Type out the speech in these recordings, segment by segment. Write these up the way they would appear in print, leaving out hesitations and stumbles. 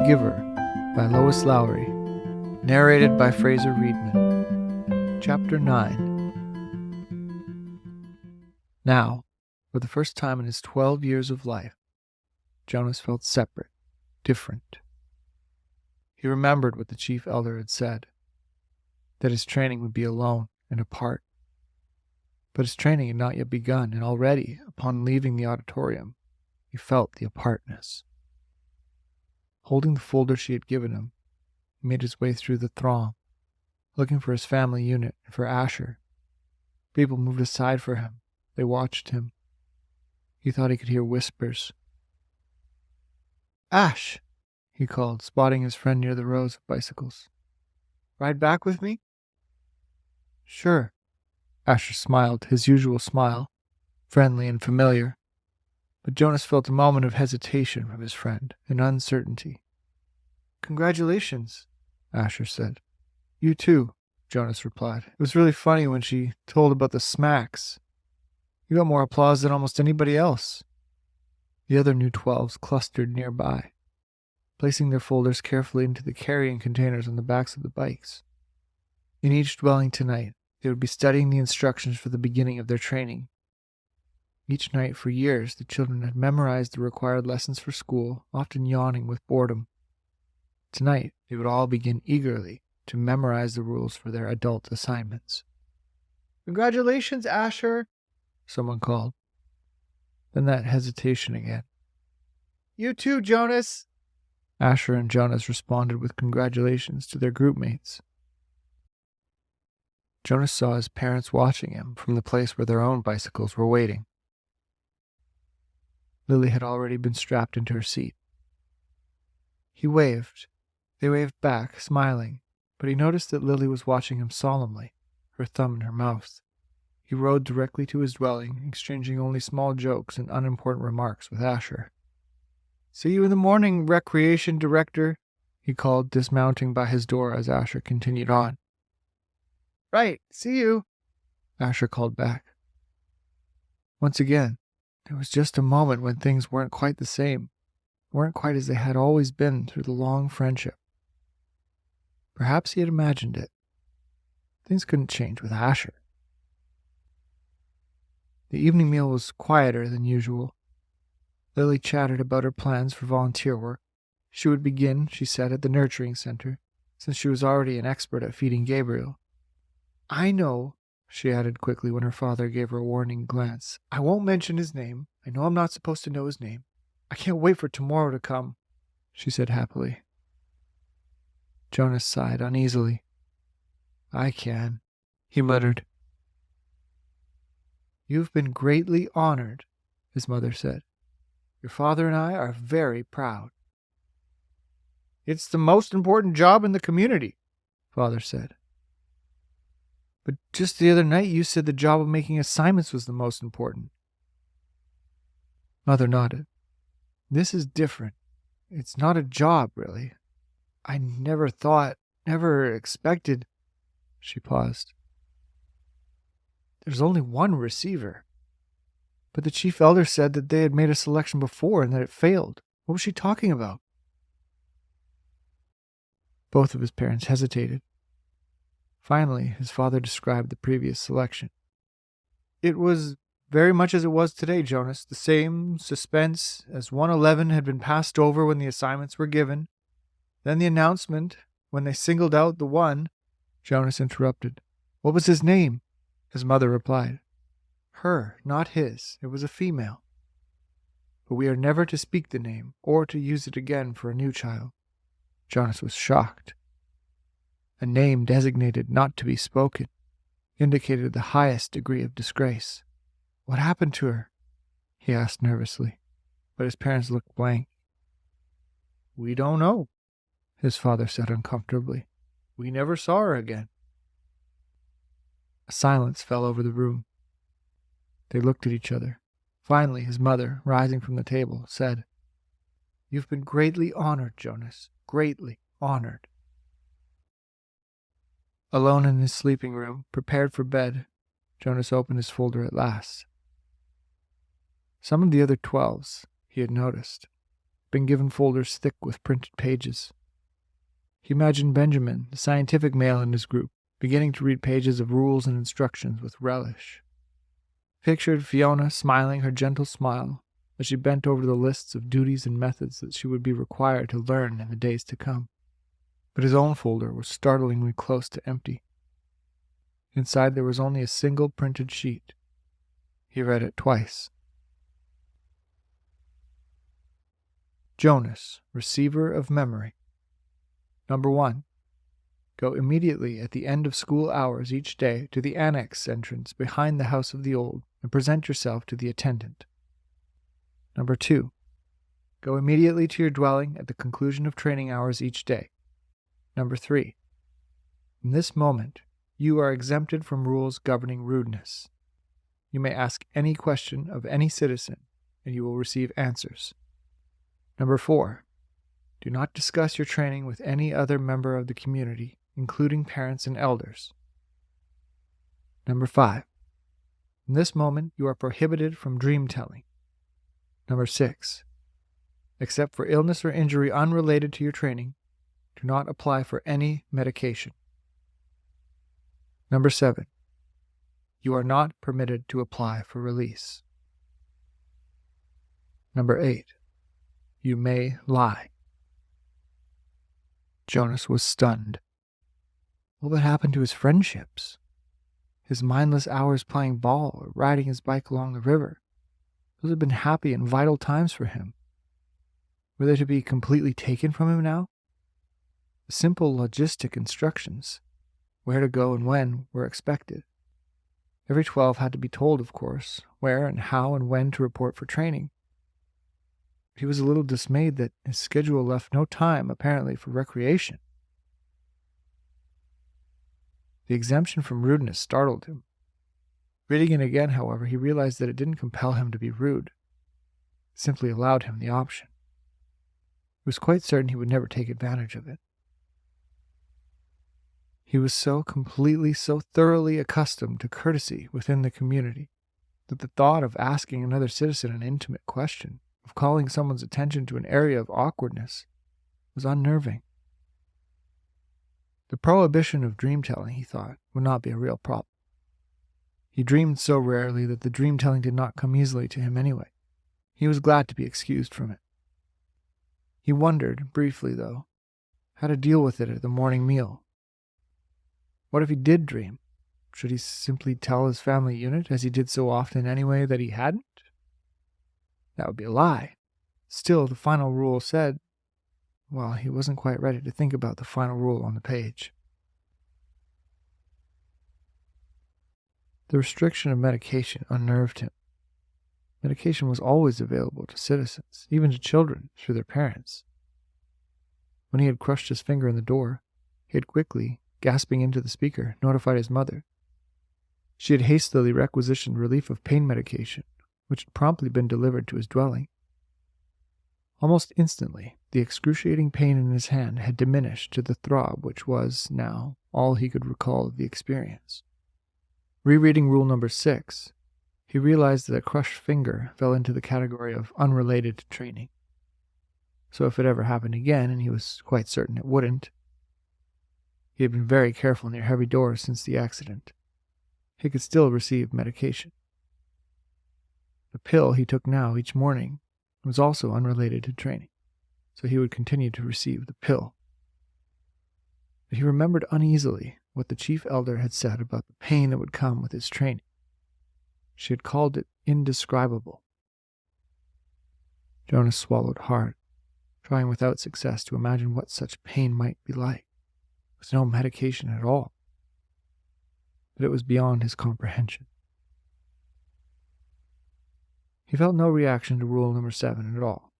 Giver by Lois Lowry. Narrated by Fraser Readman. Chapter 9. Now, for the first time in his 12 years of life, Jonas felt separate, different. He remembered what the chief elder had said, that his training would be alone and apart. But his training had not yet begun, and already, upon leaving the auditorium, he felt the apartness. Holding the folder she had given him, he made his way through the throng, looking for his family unit and for Asher. People moved aside for him. They watched him. He thought he could hear whispers. "Ash!" he called, spotting his friend near the rows of bicycles. "Ride back with me?" "Sure." Asher smiled, his usual smile, friendly and familiar. But Jonas felt a moment of hesitation from his friend, an uncertainty. "Congratulations," Asher said. "You too," Jonas replied. "It was really funny when she told about the smacks. You got more applause than almost anybody else." The other new 12s clustered nearby, placing their folders carefully into the carrying containers on the backs of the bikes. In each dwelling tonight, they would be studying the instructions for the beginning of their training. Each night for years, the children had memorized the required lessons for school, often yawning with boredom. Tonight, they would all begin eagerly to memorize the rules for their adult assignments. "Congratulations, Asher," someone called. Then that hesitation again. "You too, Jonas." Asher and Jonas responded with congratulations to their group mates. Jonas saw his parents watching him from the place where their own bicycles were waiting. Lily had already been strapped into her seat. He waved. They waved back, smiling, but he noticed that Lily was watching him solemnly, her thumb in her mouth. He rode directly to his dwelling, exchanging only small jokes and unimportant remarks with Asher. "See you in the morning, Recreation Director," he called, dismounting by his door as Asher continued on. "Right, see you," Asher called back. Once again, there was just a moment when things weren't quite the same, weren't quite as they had always been through the long friendship. Perhaps he had imagined it. Things couldn't change with Asher. The evening meal was quieter than usual. Lily chattered about her plans for volunteer work. She would begin, she said, at the nurturing center, since she was already an expert at feeding Gabriel. "I know," she added quickly when her father gave her a warning glance. "I won't mention his name. I know I'm not supposed to know his name. I can't wait for tomorrow to come," she said happily. Jonas sighed uneasily. "I can," he muttered. "You've been greatly honored," his mother said. "Your father and I are very proud." "It's the most important job in the community," Father said. "But just the other night you said the job of making assignments was the most important." Mother nodded. "This is different. It's not a job, really. I never expected—" She paused. "There's only one receiver." "But the chief elder said that they had made a selection before and that it failed. What was she talking about?" Both of his parents hesitated. Finally, his father described the previous selection. "It was very much as it was today, Jonas. The same suspense, as 111 had been passed over when the assignments were given. Then the announcement, when they singled out the one—" Jonas interrupted. "What was his name?" His mother replied. "Her, not his. It was a female. But we are never to speak the name, or to use it again for a new child." Jonas was shocked. A name designated not to be spoken indicated the highest degree of disgrace. "What happened to her?" he asked nervously, but his parents looked blank. "We don't know," his father said uncomfortably. "We never saw her again." A silence fell over the room. They looked at each other. Finally, his mother, rising from the table, said, "You've been greatly honored, Jonas, greatly honored." Alone in his sleeping room, prepared for bed, Jonas opened his folder at last. Some of the other 12s, he had noticed, been given folders thick with printed pages. He imagined Benjamin, the scientific male in his group, beginning to read pages of rules and instructions with relish. Pictured Fiona smiling her gentle smile as she bent over the lists of duties and methods that she would be required to learn in the days to come. But his own folder was startlingly close to empty. Inside there was only a single printed sheet. He read it twice. Jonas, receiver of memory. Number 1. Go immediately at the end of school hours each day to the annex entrance behind the house of the old and present yourself to the attendant. Number 2. Go immediately to your dwelling at the conclusion of training hours each day. Number 3. From this moment, you are exempted from rules governing rudeness. You may ask any question of any citizen, and you will receive answers. Number 4. Do not discuss your training with any other member of the community, including parents and elders. Number 5. From this moment, you are prohibited from dream-telling. Number 6. Except for illness or injury unrelated to your training, do not apply for any medication. Number 7. You are not permitted to apply for release. Number 8. You may lie. Jonas was stunned. What would happen to his friendships? His mindless hours playing ball or riding his bike along the river? Those had been happy and vital times for him. Were they to be completely taken from him now? The simple logistic instructions, where to go and when, were expected. Every 12 had to be told, of course, where and how and when to report for training. He was a little dismayed that his schedule left no time, apparently, for recreation. The exemption from rudeness startled him. Reading it again, however, he realized that it didn't compel him to be rude. It simply allowed him the option. He was quite certain he would never take advantage of it. He was so thoroughly accustomed to courtesy within the community that the thought of asking another citizen an intimate question, of calling someone's attention to an area of awkwardness, was unnerving. The prohibition of dream-telling, he thought, would not be a real problem. He dreamed so rarely that the dream-telling did not come easily to him anyway. He was glad to be excused from it. He wondered, briefly though, how to deal with it at the morning meal. What if he did dream? Should he simply tell his family unit, as he did so often anyway, that he hadn't? That would be a lie. Still, the final rule said, well, he wasn't quite ready to think about the final rule on the page. The restriction of medication unnerved him. Medication was always available to citizens, even to children, through their parents. When he had crushed his finger in the door, he had quickly, gasping into the speaker, notified his mother. She had hastily requisitioned relief of pain medication, which had promptly been delivered to his dwelling. Almost instantly, the excruciating pain in his hand had diminished to the throb which was, now, all he could recall of the experience. Rereading rule number 6, he realized that a crushed finger fell into the category of unrelated to training. So if it ever happened again, and he was quite certain it wouldn't, he had been very careful near heavy doors since the accident, he could still receive medication. The pill he took now each morning was also unrelated to training, so he would continue to receive the pill. But he remembered uneasily what the chief elder had said about the pain that would come with his training. She had called it indescribable. Jonas swallowed hard, trying without success to imagine what such pain might be like, with no medication at all. But it was beyond his comprehension. He felt no reaction to rule number 7 at all.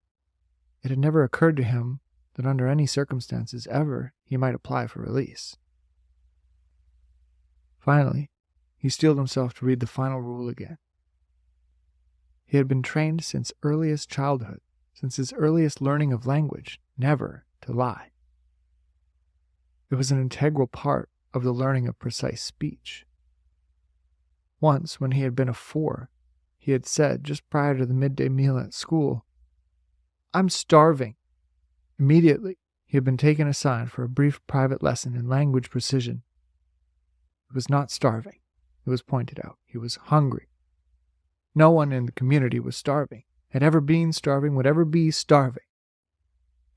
It had never occurred to him that under any circumstances ever he might apply for release. Finally, he steeled himself to read the final rule again. He had been trained since earliest childhood, since his earliest learning of language, never to lie. It was an integral part of the learning of precise speech. Once, when he had been a 4, he had said, just prior to the midday meal at school, I'm starving. Immediately, he had been taken aside for a brief private lesson in language precision. He was not starving, it was pointed out. He was hungry. No one in the community was starving, had ever been starving, would ever be starving.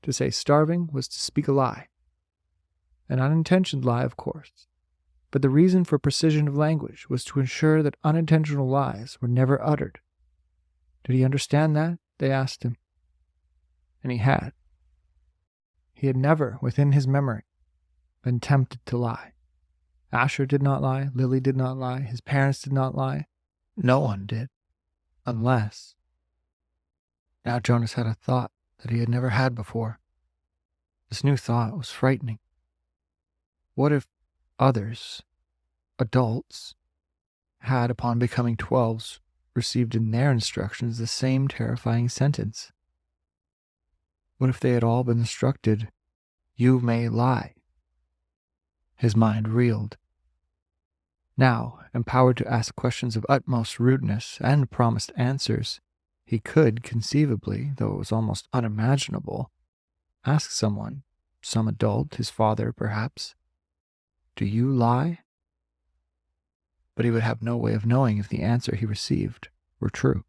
To say starving was to speak a lie. An unintentional lie, of course. But the reason for precision of language was to ensure that unintentional lies were never uttered. Did he understand that? They asked him. And he had. He had never, within his memory, been tempted to lie. Asher did not lie, Lily did not lie, his parents did not lie. No one did. Unless. Now Jonas had a thought that he had never had before. This new thought was frightening. What if others, adults, had, upon becoming 12s, received in their instructions the same terrifying sentence? What if they had all been instructed, "You may lie"? His mind reeled. Now, empowered to ask questions of utmost rudeness and promised answers, he could conceivably, though it was almost unimaginable, ask someone, some adult, his father perhaps, "Do you lie?" But he would have no way of knowing if the answer he received were true.